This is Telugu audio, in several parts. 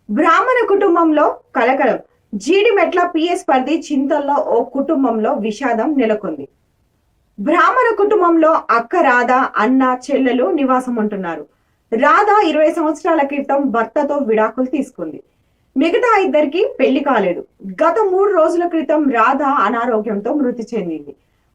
బ్రాహ్మణ కుటుంబంలో కలకలం. జీడిమెట్ల పిఎస్ పరిధి చింతల్లో ఓ కుటుంబంలో విషాదం నెలకొంది. బ్రాహ్మణ కుటుంబంలో అక్క రాధ, అన్న, చెల్లెలు నివాసం ఉంటున్నారు. రాధ 20 సంవత్సరాల క్రితం భర్తతో విడాకులు తీసుకుంది. మిగతా ఇద్దరికి పెళ్లి కాలేదు. గత 3 రోజుల క్రితం రాధ అనారోగ్యంతో మృతి చెందింది.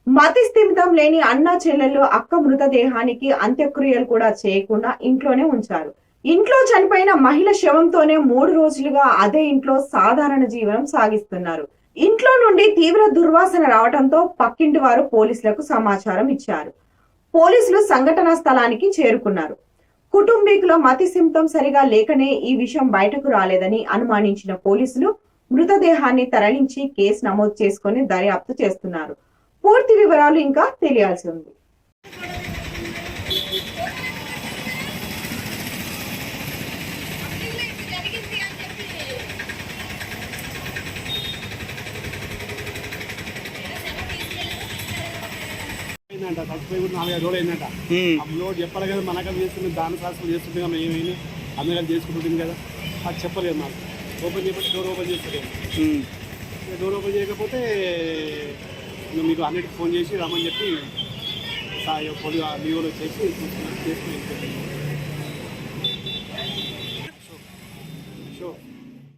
మతి స్థిమితం లేని అన్న, చెల్లెలు అక్క మృతదేహానికి అంత్యక్రియలు కూడా చేయకుండా ఇంట్లోనే ఉంచారు. ఇంట్లో చనిపోయిన మహిళ శవంతోనే 3 రోజులుగా అదే ఇంట్లో సాధారణ జీవనం సాగిస్తున్నారు. ఇంట్లో నుండి తీవ్ర దుర్వాసన రావడంతో పక్కింటి వారు పోలీసులకు సమాచారం ఇచ్చారు. పోలీసులు సంఘటనా స్థలానికి చేరుకున్నారు. కుటుంబీకుల మతి సింప్తం సరిగా లేకనే ఈ విషయం బయటకు రాలేదని అనుమానించిన పోలీసులు మృతదేహాన్ని తరలించి కేసు నమోదు చేసుకుని దర్యాప్తు చేస్తున్నారు. పూర్తి వివరాలు ఇంకా తెలియాల్సి ఉంది. ఏంటంట చచ్చిపోయి కూడా 4-5 రోజులు అయిందంట. అప్పుడు చెప్పాలి కదా, మనకం చేస్తుంది, దాన శాస్త్రం చేస్తుంది కదా, ఏమైనా అందరం చేసుకుంటుంది కదా, అది చెప్పలేదు మాకు. ఓపెన్ చేయకపోతే డోర్ ఓపెన్ చేస్తుంది. డోర్ ఓపెన్ చేయకపోతే మీకు అన్నిటికి ఫోన్ చేసి రమ్మని చెప్పి పోలీసు లీవోలో చేసి చేసుకుని